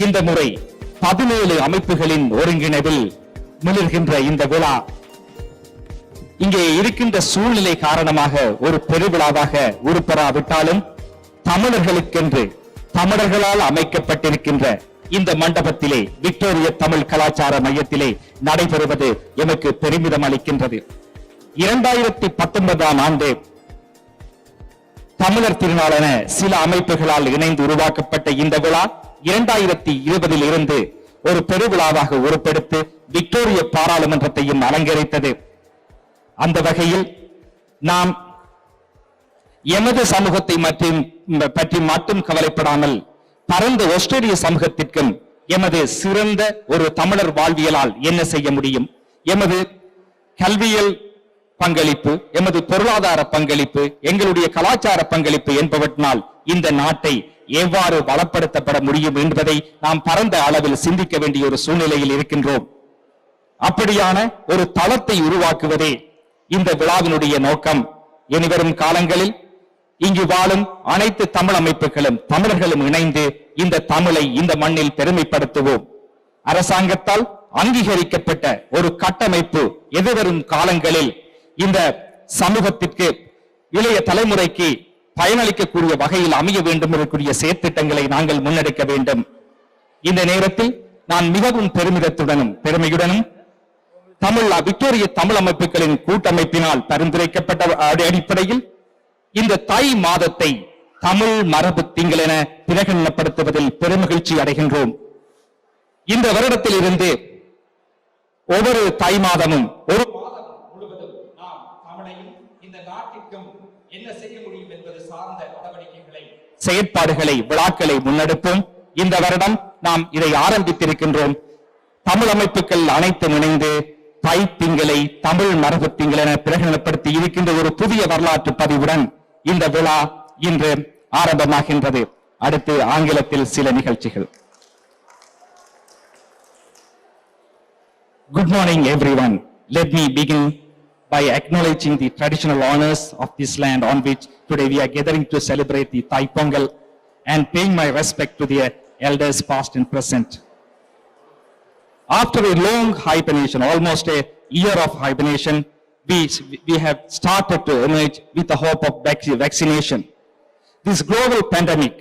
இந்த முறை 17 அமைப்புகளின் ஒருங்கிணைவில் மிளிர்கின்ற இந்த விழா இங்கே இருக்கின்ற சூழ்நிலை காரணமாக ஒரு பெருவிழாவாக உருப்பெறாவிட்டாலும் தமிழர்களுக்கென்று தமிழர்களால் அமைக்கப்பட்டிருக்கின்ற இந்த மண்டபத்திலே விக்டோரிய தமிழ் கலாச்சார மையத்திலே நடைபெறுவது எமக்கு பெருமிதம் அளிக்கின்றது. 2019ஆம் ஆண்டு தமிழர் திருநாளென சில அமைப்புகளால் இணைந்து உருவாக்கப்பட்ட இந்த விழா 2020 இருந்து ஒரு பெருவிழாவாக உருப்பெடுத்து விக்டோரிய பாராளுமன்றத்தையும் அலங்கரித்தது. அந்த வகையில் நாம் எமது சமூகத்தை பற்றி மட்டும் கவலைப்படாமல் பரந்த ஆஸ்திரேலிய சமூகத்திற்கும் எமது சிறந்த ஒரு தமிழர் வாழ்வியலால் என்ன செய்ய முடியும், எமது கல்வியல் பங்களிப்பு, எமது பொருளாதார பங்களிப்பு, எங்களுடைய கலாச்சார பங்களிப்பு என்பவற்றினால் இந்த நாட்டை எவ்வாறு வளப்படுத்தப்பட முடியும் என்பதை நாம் பரந்த அளவில் சிந்திக்க வேண்டிய ஒரு சூழ்நிலையில் இருக்கின்றோம். அப்படியான ஒரு தளத்தை உருவாக்குவதே இந்த விழாவினுடைய நோக்கம். இனிவரும் காலங்களில் இங்கு வாழும் அனைத்து தமிழ் அமைப்புகளும் தமிழர்களும் இணைந்து இந்த தமிழை இந்த மண்ணில் பெருமைப்படுத்துவோம். அரசாங்கத்தால் அங்கீகரிக்கப்பட்ட ஒரு கட்டமைப்பு எதிர்வரும் காலங்களில் இந்த சமூகத்திற்கு இளைய தலைமுறைக்கு பயனளிக்கக்கூடிய வகையில் அமைய வேண்டும் இருக்கக்கூடிய செயற்திட்டங்களை நாங்கள் முன்னெடுக்க வேண்டும். இந்த நேரத்தில் நான் மிகவும் பெருமிதத்துடனும் பெருமையுடனும் விக்டோரிய தமிழ் அமைப்புகளின் கூட்டமைப்பினால் பரிந்துரைக்கப்பட்ட அடிப்படையில் இந்த தை மாதத்தை தமிழ் மரபு திங்கள் என பிரகடனப்படுத்துவதில் பெருமகிழ்ச்சி அடைகின்றோம். இந்த வருடத்தில் இருந்து ஒவ்வொரு தை மாதமும் ஒரு மாதம் முழுவதும் நாம் தமிழையும் இந்த நாட்டிற்கும் என்ன செய்ய முடியும் என்பது சார்ந்த நடவடிக்கைகளை செயற்பாடுகளை விழாக்களை முன்னெடுப்போம். இந்த வருடம் நாம் இதை ஆரம்பித்திருக்கின்றோம். தமிழ் அமைப்புகள் அனைத்தும் இணைந்து தை திங்களை தமிழ் மரபு திங்கள் என பிரகடனப்படுத்தி இருக்கின்ற ஒரு புதிய வரலாற்று பதிவுடன் இந்த விழா இன்று ஆரம்பமாகின்றது. அடுத்து ஆங்கிலத்தில் சில நிகழ்ச்சிகள். Good morning everyone. Let me begin by acknowledging the traditional honors of this land on which today we are gathering to celebrate the Thai Pongal and paying my respect to the elders past and present. After a long hibernation, almost a year of hibernation, we have started to emerge with the hope of vaccination. This global pandemic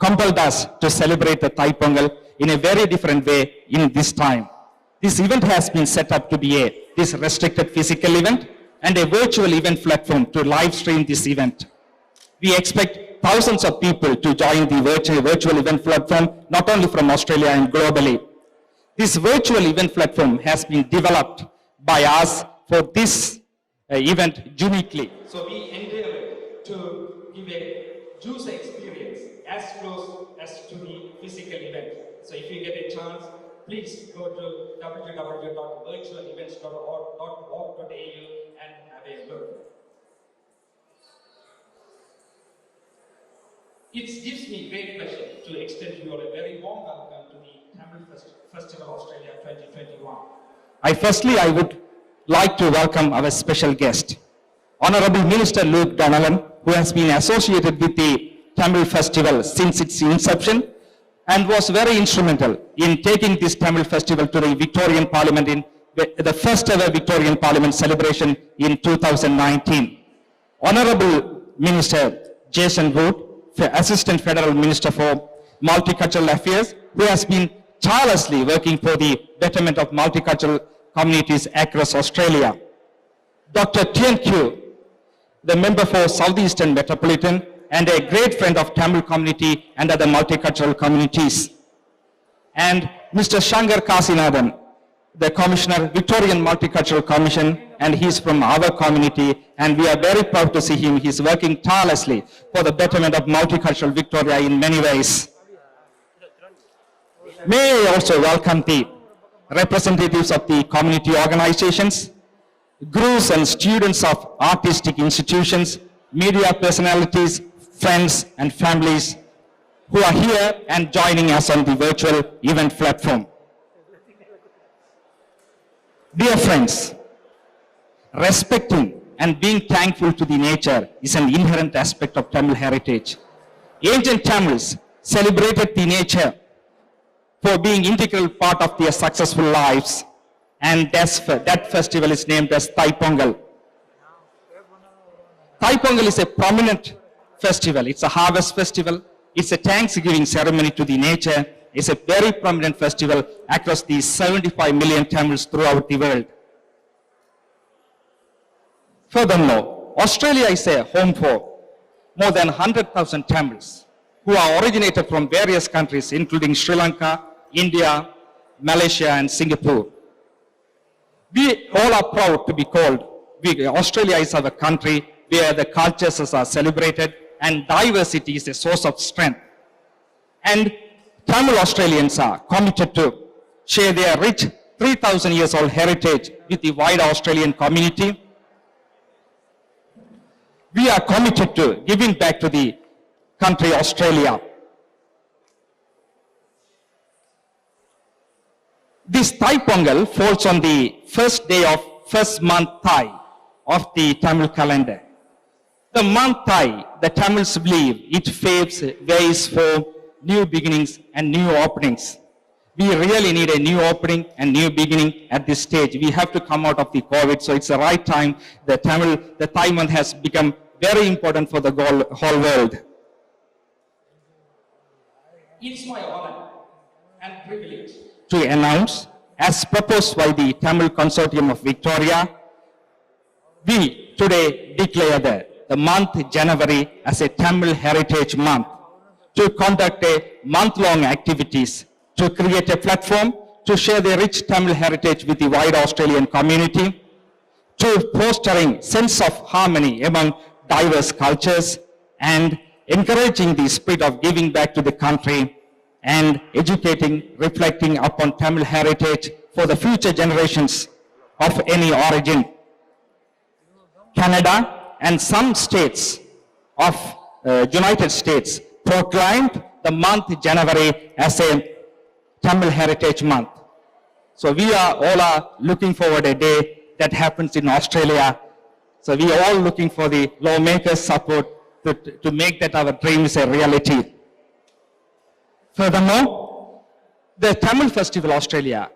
compelled us to celebrate the Thai Pongal in a very different way in this time. This event has been set up to be this restricted physical event and a virtual event platform to live stream this event. We expect thousands of people to join the virtual event platform, not only from Australia and globally. This virtual event platform has been developed by us for this event uniquely. So we endeavor to give a user experience as close as to the physical event. So if you get a chance, please go to www.virtualevents.org.au and have a look. It gives me great pleasure to extend you a very warm welcome to the Tamil Festival Australia 2021. I would like to welcome our special guest, Honorable Minister Luke Donnellon, who has been associated with the Tamil Festival since its inception and was very instrumental in taking this Tamil Festival to the Victorian Parliament in the first ever Victorian Parliament celebration in 2019. Honorable Minister Jason Wood, Assistant Federal Minister for Multicultural Affairs, who has been tirelessly working for the betterment of multicultural communities across Australia. Dr. Tien, the member for Southeastern Metropoliton and a great friend of Tamil community and other multicultural communities. And Mr. Sankar Kasynathan, the Commissioner, Victorian Multicultural Commission, and he's from our community, and we are very proud to see him. He's working tirelessly for the betterment of multicultural Victoria in many ways. May I also welcome the representatives of the community organizations, gurus and students of artistic institutions, media personalities, friends and families who are here and joining us on the virtual event platform. Dear friends, respecting and being thankful to the nature is an inherent aspect of Tamil heritage. Ancient Tamils celebrated the nature for being integral part of their successful lives. And that festival is named as Thai Pongal. Thai Pongal is a prominent festival. It's a harvest festival. It's a Thanksgiving ceremony to the nature. It's a very prominent festival across the 75 million Tamils throughout the world. Furthermore, Australia is a home for more than 100,000 Tamils who are originated from various countries, including Sri Lanka, India, Malaysia, and Singapore. We all are proud to be called. Australia is our country where the cultures are celebrated and diversity is a source of strength. And Tamil Australians are committed to share their rich 3,000 years old heritage with the wider Australian community. We are committed to giving back to the country Australia. This Thai Pongal falls on the first day of first month Thai of the Tamil calendar. The month Thai, the Tamils believe it paves ways for new beginnings and new openings. We really need a new opening and new beginning at this stage. We have to come out of the COVID, so it's the right time. The Thai month has become very important for the whole world. It's my honor and privilege to announce, as proposed by the Tamil Consortium of Victoria, we today declare the month January as a Tamil Heritage Month to conduct a month-long activities to create a platform to share the rich Tamil heritage with the wider Australian community, to fostering sense of harmony among diverse cultures and encouraging the spirit of giving back to the country and educating, reflecting upon Tamil heritage for the future generations of any origin. Canada and some states of United States proclaimed the month January as a Tamil Heritage Month. So we are looking forward a day that happens in Australia. So we are all looking for the lawmakers' support to make that our dreams a reality. Furthermore, the Tamil Festival Australia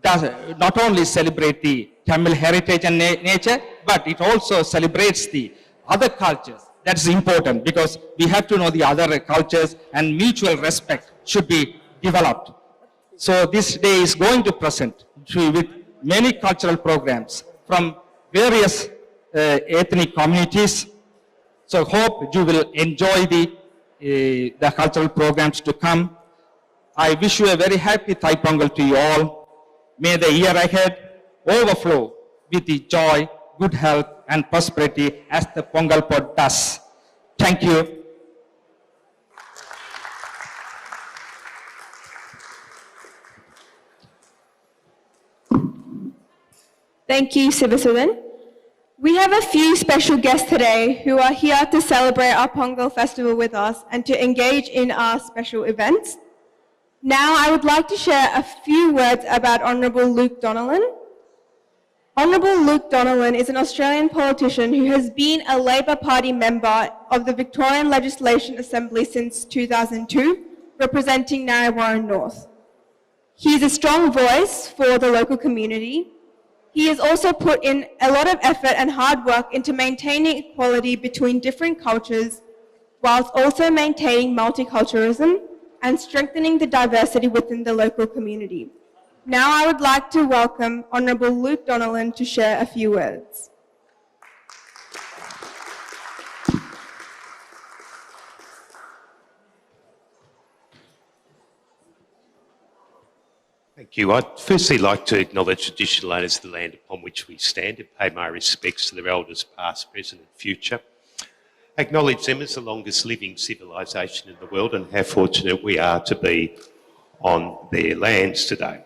does not only celebrate the Tamil heritage and nature, but it also celebrates the other cultures. That's important because we have to know the other cultures and mutual respect should be developed. So this day is going to present with many cultural programs from various ethnic communities. So hope you will enjoy the cultural programs to come. I wish you a very happy Thai Pongal to you all. May the year ahead overflow with the joy, good health and prosperity as the Pongal pot does. Thank you. Thank you, Sivasuthan. We have a few special guests today who are here to celebrate our Pongal festival with us and to engage in our special events. Now I would like to share a few words about Honourable Luke Donnellon. Honourable Luke Donnellon is an Australian politician who has been a Labor Party member of the Victorian Legislation Assembly since 2002, representing Narre North. He is a strong voice for the local community. He has also put in a lot of effort and hard work into maintaining equality between different cultures, whilst also maintaining multiculturalism and strengthening the diversity within the local community. Now I would like to welcome Honourable Luke Donnellon to share a few words. Thank you. I'd firstly like to acknowledge traditional owners of the land upon which we stand and pay my respects to their elders past, present and future. Acknowledge them as the longest living civilisation in the world and how fortunate we are to be on their lands today.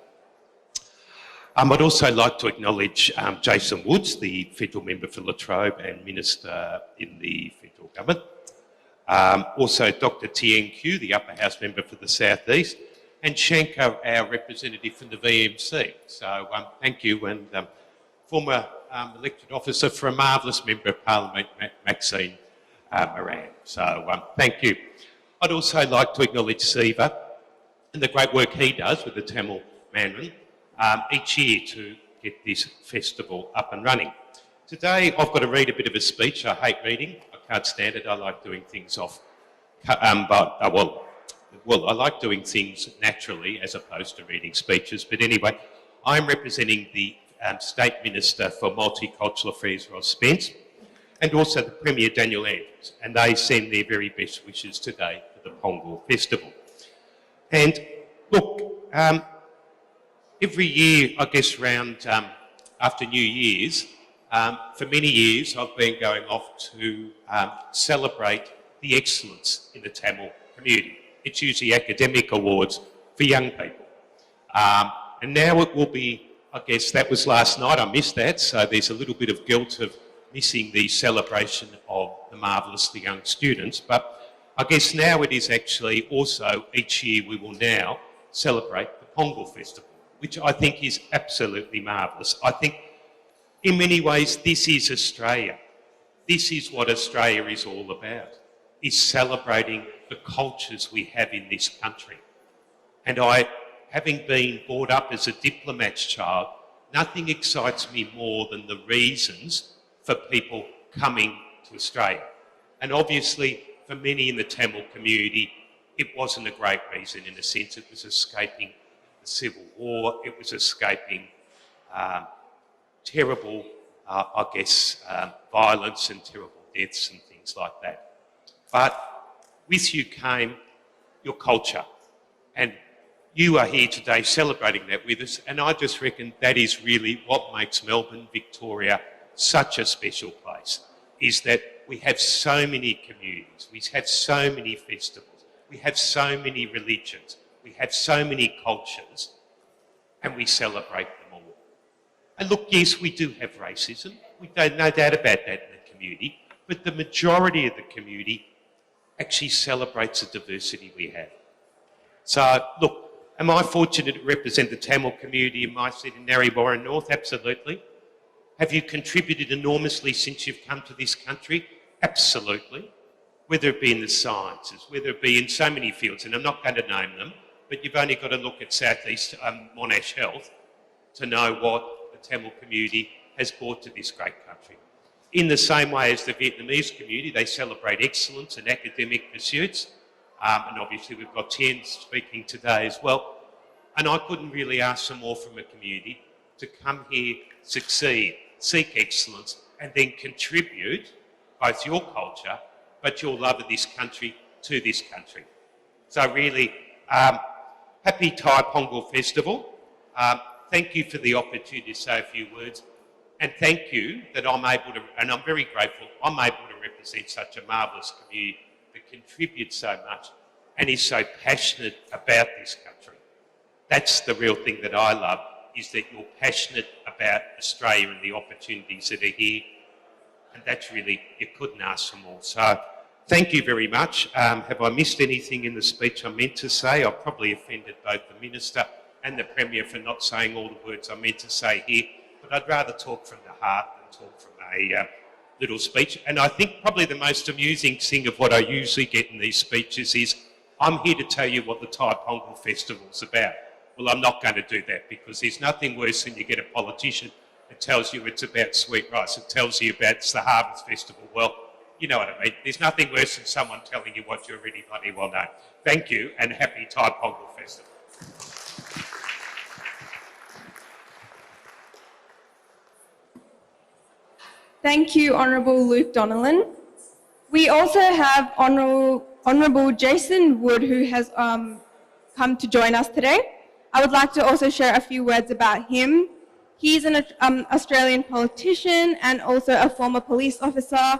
I'd also like to acknowledge Jason Woods, the Federal Member for Latrobe and Minister in the Federal Government. Also Dr Tien, Kieu, the Upper House Member for the South East, and Sankar, our representative from the VMC. So thank you, and former elected officer for a marvellous Member of Parliament, Maxine Moran. So thank you. I'd also like to acknowledge Siva, and the great work he does with the Tamil Mandarin each year to get this festival up and running. Today I've got to read a bit of a speech. I hate reading. I can't stand it. I like doing things I like doing things naturally as opposed to reading speeches. But anyway, I'm representing the State Minister for Multicultural Affairs, Ross Spence, and also the Premier, Daniel Andrews, and they send their very best wishes today for the Pongal Festival. And look, every year, I guess around after New Year's, for many years I've been going off to celebrate the excellence in the Tamil community. It's usually academic awards for young people. And now it will be, I guess that was last night, I missed that, so there's a little bit of guilt of missing the celebration of the marvellously young students. But I guess now it is actually also, each year we will now celebrate the Pongal Festival, which I think is absolutely marvellous. I think in many ways this is Australia. This is what Australia is all about, is celebrating the cultures we have in this country. And having been brought up as a diplomat's child, nothing excites me more than the reasons for people coming to Australia. And obviously, for many in the Tamil community, it wasn't a great reason. In a sense, it was escaping the Civil War, it was escaping terrible, violence and terrible deaths and things like that. But with you came your culture, and you are here today celebrating that with us, and I just reckon that is really what makes Melbourne, Victoria, such a special place, is that we have so many communities, we have so many festivals, we have so many religions, we have so many cultures, and we celebrate them all. And look, yes, we do have racism, we don't, no doubt about that in the community, but the majority of the community actually celebrates the diversity we have. So, look, am I fortunate to represent the Tamil community in my seat in Narre North? Absolutely. Have you contributed enormously since you've come to this country? Absolutely. Whether it be in the sciences, whether it be in so many fields, and I'm not going to name them, but you've only got to look at South East Monash Health to know what the Tamil community has brought to this great country. In the same way as the Vietnamese community, they celebrate excellence and academic pursuits. And obviously we've got Tien speaking today as well. And I couldn't really ask for more from a community to come here, succeed, seek excellence, and then contribute both your culture, but your love of this country to this country. So really, happy Thai Pongal Festival. Thank you for the opportunity to say a few words. And thank you that I'm able to, and I'm very grateful, I'm able to represent such a marvellous community that contributes so much and is so passionate about this country. That's the real thing that I love, is that you're passionate about Australia and the opportunities that are here. And that's really, you couldn't ask for more. So thank you very much. Have I missed anything in the speech I meant to say? I've probably offended both the Minister and the Premier for not saying all the words I meant to say here. But I'd rather talk from the heart than talk from a little speech. And I think probably the most amusing thing of what I usually get in these speeches is, I'm here to tell you what the Thai Pongal Festival's about. Well, I'm not going to do that, because there's nothing worse than you get a politician that tells you it's about sweet rice, it tells you about it's the Harvest Festival. Well, you know what I mean. There's nothing worse than someone telling you what you already bloody well know. Thank you, and happy Thai Pongal Festival. Thank you, Honourable Luke Donnellon. We also have Honourable Jason Wood, who has come to join us today. I would like to also share a few words about him. He's an Australian politician and also a former police officer.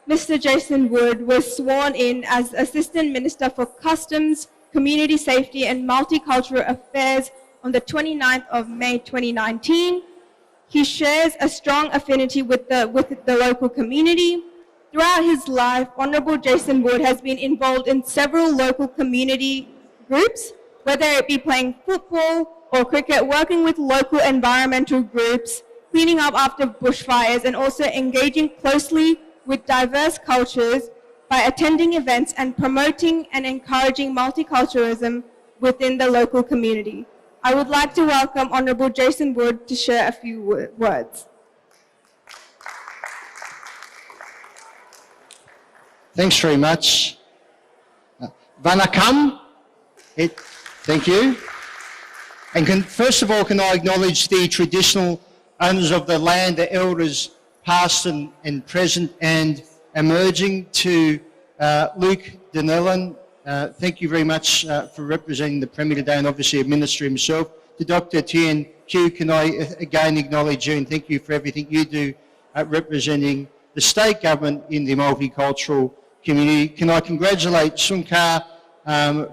Mr. Jason Wood was sworn in as Assistant Minister for Customs, Community Safety and Multicultural Affairs on the 29th of May 2019. He shares a strong affinity with the local community. Throughout his life, Honourable Jason Wood has been involved in several local community groups, whether it be playing football or cricket, working with local environmental groups, cleaning up after bushfires, and also engaging closely with diverse cultures by attending events and promoting and encouraging multiculturalism within the local community. I would like to welcome Honourable Jason Wood to share a few words. Thanks very much. Vanakkam. Thank you. And first of all, can I acknowledge the traditional owners of the land, the elders past and present and emerging, to Luke Donnellon. Thank you very much for representing the Premier today, and obviously a minister himself. To Dr. Tien, Kieu, can I again acknowledge you and thank you for everything you do representing the state government in the multicultural community. Can I congratulate Sankar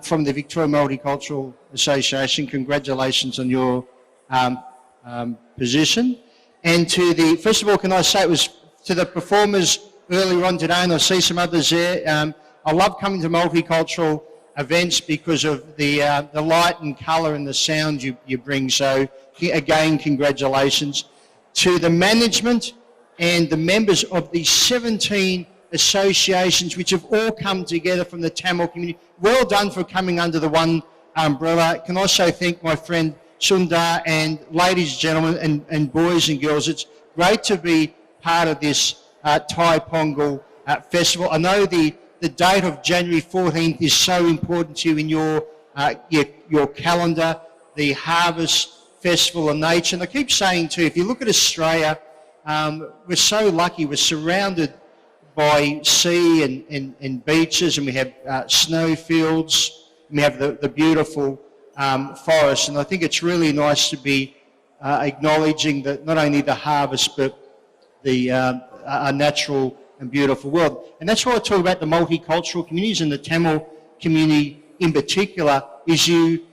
from the Victorian Multicultural Association. Congratulations on your position. And to the, first of all, can I say it was to the performers earlier on today, and I see some others there. I love coming to multicultural events because of the light and colour and the sound you bring. So again, congratulations. To the management and the members of the 17 associations which have all come together from the Tamil community. Well done for coming under the one umbrella. Can also thank my friend Sundar, and ladies, gentlemen, and boys and girls. It's great to be part of this Thai Pongal festival. I know the date of January 14th is so important to you in your calendar, the Harvest Festival of Nature. And I keep saying too, if you look at Australia, we're so lucky. We're surrounded by sea and beaches, and we have snowfields, and we have the beautiful forests. And I think it's really nice to be acknowledging that not only the harvest, but a natural and beautiful world. And that's why I talk about the multicultural communities, and the Tamil community in particular, is you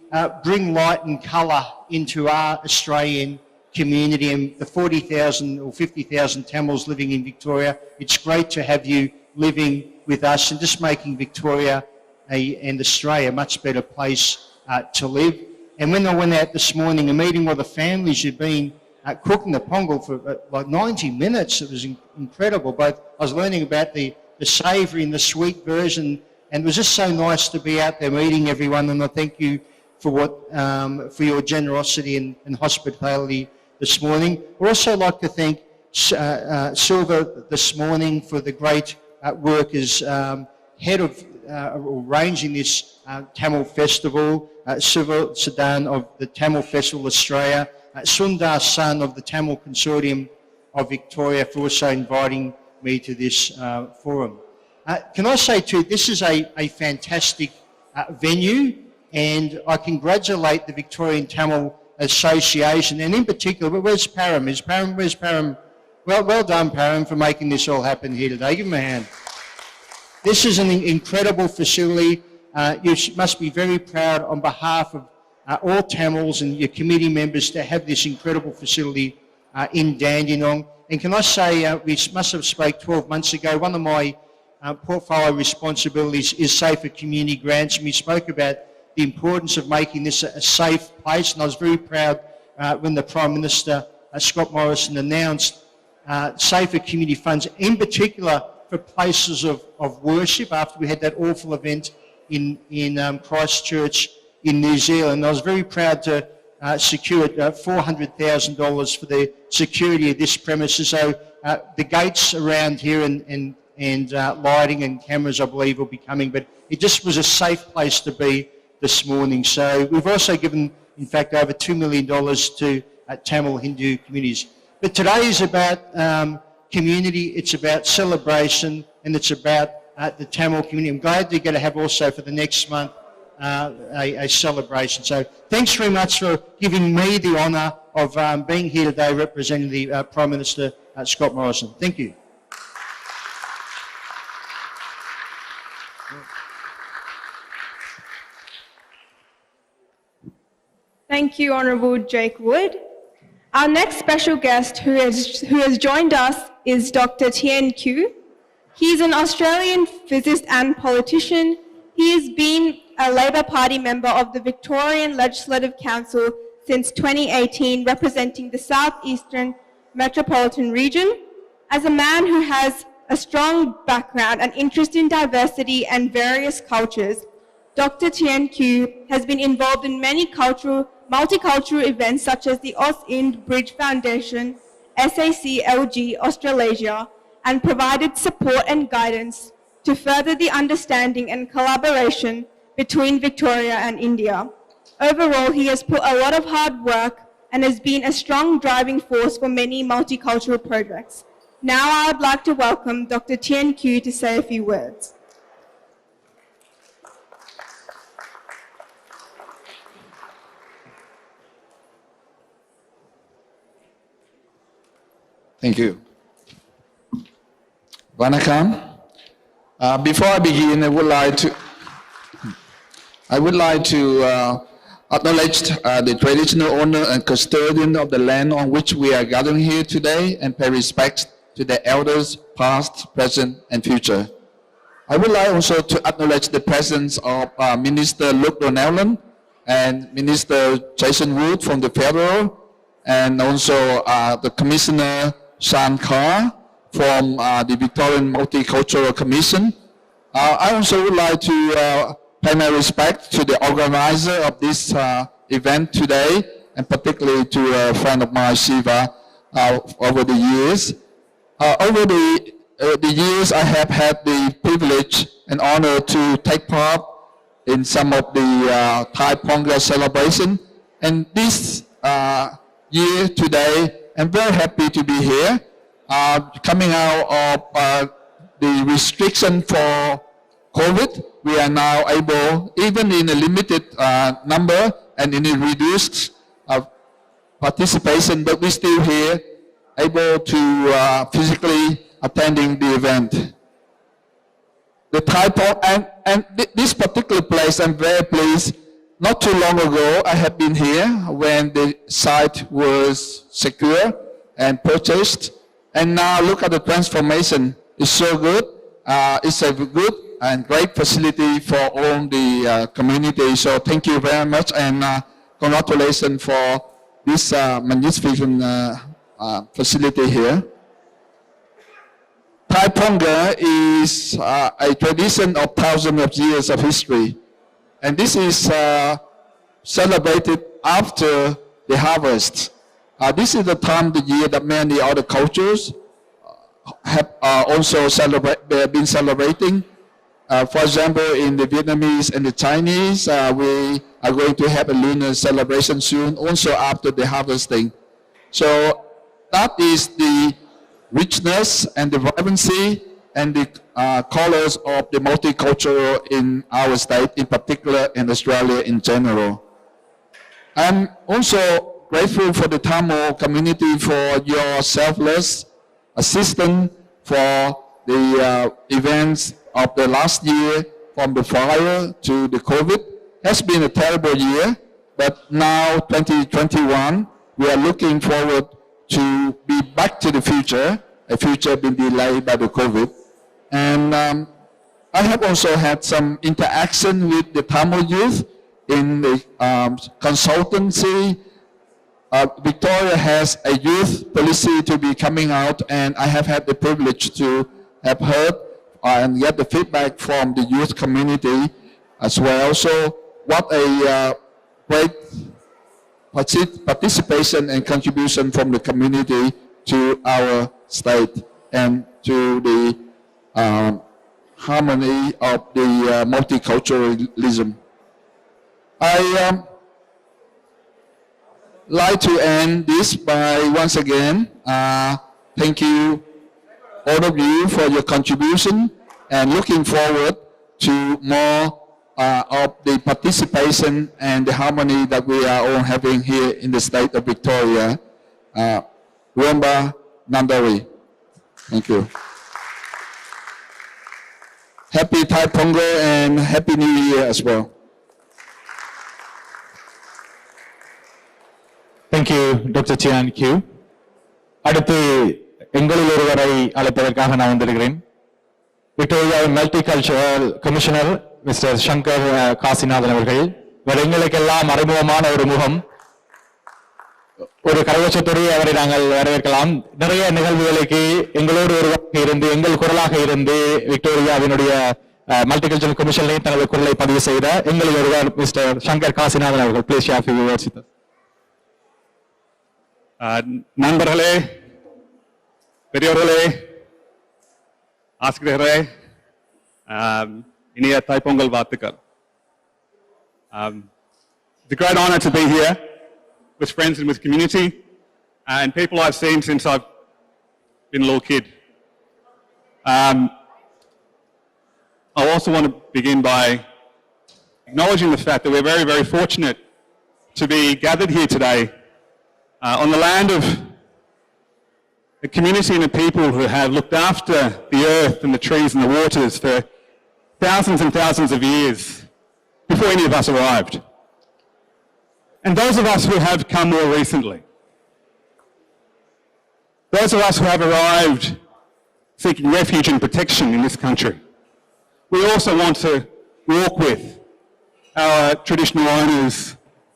bring light and colour into our Australian community, and the 40,000 or 50,000 Tamils living in Victoria. It's great to have you living with us and just making Victoria and Australia a much better place to live. And when I went out this morning, a meeting with the families who'd been cooking the pongal for like 90 minutes, it was incredible. Both I was learning about the savoury and the sweet version, and it was just so nice to be out there meeting everyone. And I thank you for for your generosity and hospitality this morning. I'd also like to thank Silva this morning for the great work as head of arranging this Tamil festival, K.Sivasuthan of the Tamil Festival Australia, Sundar Sun of the Tamil Consortium of Victoria, for also inviting me to this forum. Can I say too, this is a fantastic venue, and I congratulate the Victorian Tamil Association, and in particular, where's Param? Where's Param? Well done, Param, for making this all happen here today. Give him a hand. This is an incredible facility. You must be very proud on behalf of all Tamils and your committee members to have this incredible facility in Dandenong. And can I say, we must have spoke 12 months ago, one of my portfolio responsibilities is safer community grants, and we spoke about the importance of making this a safe place. And I was very proud when the Prime Minister, Scott Morrison, announced safer community funds, in particular for places of worship after we had that awful event in Christchurch in New Zealand. I was very proud to secure $400,000 for the security of this premises. So the gates around here and lighting and cameras, I believe, will be coming. But it just was a safe place to be this morning. So we've also given, in fact, over $2 million to Tamil Hindu communities. But today is about community, it's about celebration, and it's about the Tamil community. I'm glad you're going to have also for the next month a celebration. So thanks very much for giving me the honour of being here today representing the Prime Minister, Scott Morrison. Thank you. Thank you, Honourable Jake Wood. Our next special guest who has joined us is Dr. Tien Kieu. He is an Australian physicist and politician. He has been a Labor Party member of the Victorian Legislative Council since 2018, representing the southeastern Metropolitan region. As a man who has a strong background and interest in diversity and various cultures, Dr. Tien Kieu has been involved in many multicultural events such as the Oz-Ind Bridge Foundation, SAC LG Australasia, and provided support and guidance to further the understanding and collaboration between Victoria and India. Overall, he has put a lot of hard work and has been a strong driving force for many multicultural projects. Now I would like to welcome Dr. Tien Kieu to say a few words. Thank you. Vanakkam. Before I begin, I would like to acknowledge the traditional owner and custodian of the land on which we are gathering here today and pay respect to the elders past, present, and future. I would like also to acknowledge the presence of Minister Luke Donnellon and Minister Jason Wood from the federal, and also the Commissioner Sankar from the Victorian Multicultural Commission. I also would like to pay my respect to the organizer of this event today, and particularly to a friend of mine, Shiva, over the years. Over the years, I have had the privilege and honor to take part in some of the Thai Pongal celebration. And this year, today, I'm very happy to be here. Coming out of the restriction for COVID, we are now able, even in a limited number and in a reduced participation, but we're still here, able to physically attending the event. The Thai and this particular place, I'm very pleased. Not too long ago, I have been here when the site was secure and purchased. And now look at the transformation. It's so good. It's a good and great facility for all the community. So thank you very much, and congratulations for this magnificent facility here. Thai Pongal is a tradition of thousands of years of history. And this is celebrated after the harvest. This is the time of the year that many other cultures have also been celebrating. For example, in the Vietnamese and the Chinese, we are going to have a lunar celebration soon, also after the harvesting. So that is the richness and the vibrancy and the colors of the multicultural in our state, in particular, in Australia in general. I'm also grateful for the Tamil community for your selfless assistance for the events of the last year, from the fire to the COVID. It has been a terrible year, but now 2021, we are looking forward to be back to the future, a future been delayed by the COVID. And I have also had some interaction with the Tamil youth in the consultancy. Victoria has a youth policy to be coming out, and I have had the privilege to have heard and get the feedback from the youth community as well. So what a great participation and contribution from the community to our state and to the harmony of the multiculturalism. I like to end this by once again thank you all of you for your contribution, and looking forward to more of the participation and the harmony that we are all having here in the state of Victoria. Rumba Nandari. Thank you. Happy Thai Pongal and Happy New Year as well. Thank you, Dr. Tien Kieu. அடுத்து எங்களில் ஒருவரை அழைப்பதற்காக நான் வந்திருக்கிறேன். Victoria Multicultural Commissioner Mr. Sankar Kasynathan அவர்கள். எங்களுக்கெல்லாம் அறிமுகமான ஒரு முகம். ஒரு கரகோஷத்தோடு அவரை நாங்கள் வரவேற்கலாம். நிறைய நிகழ்வுகளுக்கு எங்களோடு ஒருவராக இருந்து, எங்கள் குரலாக இருந்து, விக்டோரியாவினுடைய மல்டிகல்ச்சரல் கமிஷன்லேயே தனது குரலை பதிவு செய்த எங்களில் ஒருவர் மிஸ்டர் சங்கர் காசிநாதன் அவர்கள். Please share few words with us. நண்பர்களே, பெரியோர்களே, ஆசிரியர்களே, இனிய தைப்பொங்கல் வாழ்த்துக்கள். It's a great honour to be here with friends and with community and people I've seen since I've been a little kid. I also want to begin by acknowledging the fact that we're very, very fortunate to be gathered here today on the land of a community and a people who have looked after the earth and the trees and the waters for thousands and thousands of years before any of us arrived. And those of us who have come more recently, those of us who have arrived seeking refuge and protection in this country, we also want to walk with our traditional owners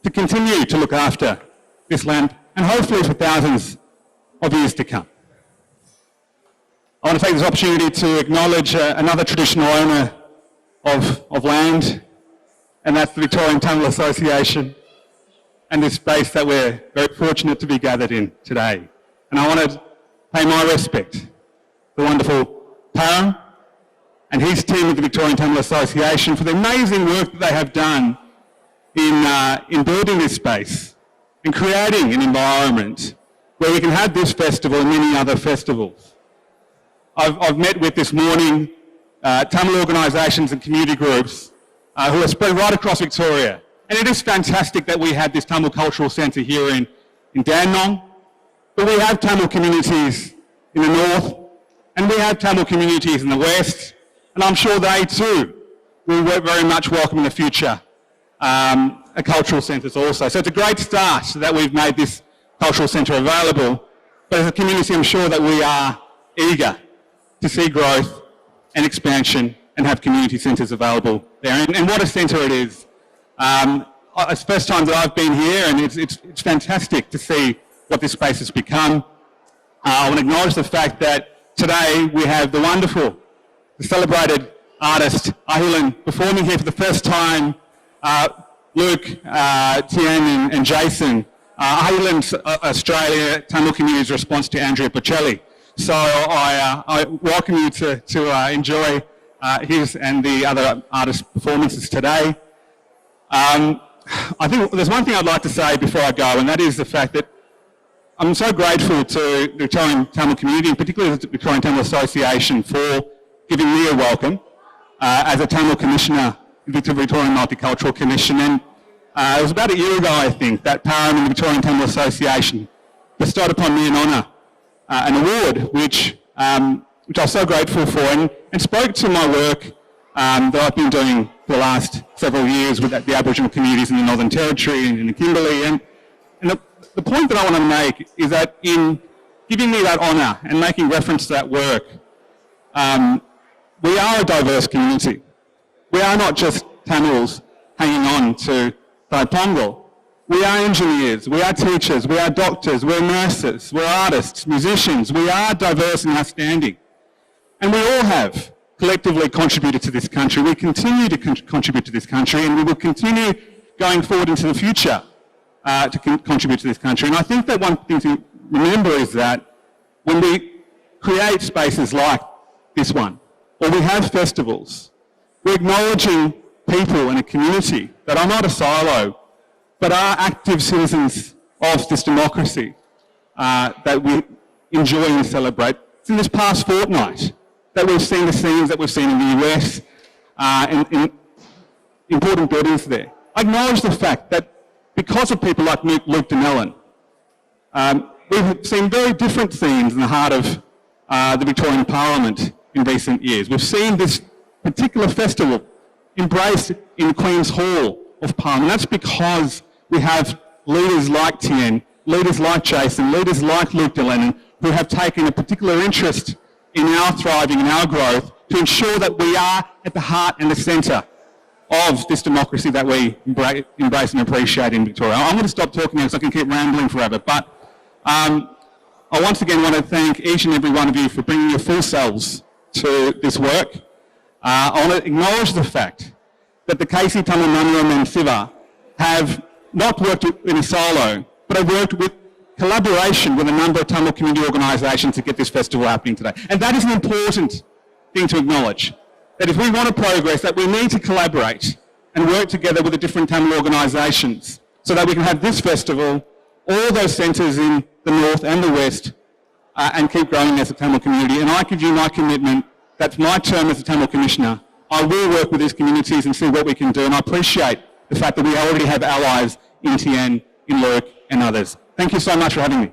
to continue to look after this land and hopefully for thousands of years to come. I want to take this opportunity to acknowledge another traditional owner of land, and that's the Victorian Tamil Association and this space that we're very fortunate to be gathered in today. And I want to pay my respect to the wonderful Param and his team of the Victorian Tamil Association for the amazing work that they have done in building this space and creating an environment where we can have this festival and many other festivals. I've met with this morning Tamil organisations and community groups who are spread right across Victoria. And it is fantastic that we have this Tamil Cultural Centre here in Donnellon, but we have Tamil communities in the north and we have Tamil communities in the west, and I'm sure they too will very much welcome in the future cultural centres also. So it's a great start that we've made this cultural centre available, but as a community I'm sure that we are eager to see growth and expansion and have community centres available there. And what a centre it is. It's the first time that I've been here and it's fantastic to see what this space has become. I want to acknowledge the fact that today we have the wonderful, the celebrated artist Ahilin performing here for the first time. Luke, Tien and Jason. Ahilin's Australia Tamil Community's response to Andrea Bocelli. So I welcome you to enjoy his and the other artists' performances today. I think there's one thing I'd like to say before I go, and that is the fact that I'm so grateful to the Victorian Tamil community, and particularly the Victorian Tamil Association, for giving me a welcome as a Tamil Commissioner with the Victorian Multicultural Commission. And it was about a year ago, I think, that Param and the Victorian Tamil Association bestowed upon me an honour, an award, which I was so grateful for, and spoke to my work that I've been doing for the last several years with the Aboriginal communities in the Northern Territory and in the Kimberley. And the point that I want to make is that in giving me that honour and making reference to that work, we are a diverse community. We are not just Tamils hanging on to Pongal. We are engineers, we are teachers, we are doctors, we're nurses, we're artists, musicians. We are diverse and outstanding. And we all have collectively contributed to this country. We continue to contribute to this country, and we will continue going forward into the future to contribute to this country. And I think that one thing to remember is that when we create spaces like this one, or we have festivals, we're acknowledging people in a community that are not a silo, but are active citizens of this democracy that we enjoy and celebrate. It's in this past fortnight that we've seen the scenes that we've seen in the US, in important buildings there. I acknowledge the fact that because of people like Luke Donnellon, we've seen very different themes in the heart of the Victorian Parliament in recent years. We've seen this particular festival embraced in Queen's Hall of Parliament. That's because we have leaders like Tien, leaders like Jason, leaders like Luke Donnellon, who have taken a particular interest in our thriving and our growth to ensure that we are at the heart and the centre of this democracy that we embrace and appreciate in Victoria. I'm going to stop talking now because I can keep rambling forever, but I once again want to thank each and every one of you for bringing your full selves to this work. I want to acknowledge the fact that the Kasynathan and Siva have not worked in a silo, but have worked with collaboration with a number of Tamil community organisations to get this festival happening today. And that is an important thing to acknowledge, that if we want to progress, that we need to collaborate and work together with the different Tamil organisations so that we can have this festival, all those centres in the north and the west, and keep growing as a Tamil community. And I give you my commitment that for my term as a Tamil Commissioner, I will work with these communities and see what we can do. And I appreciate the fact that we already have allies in Tien, in Lurk and others. Thank you so much for having me.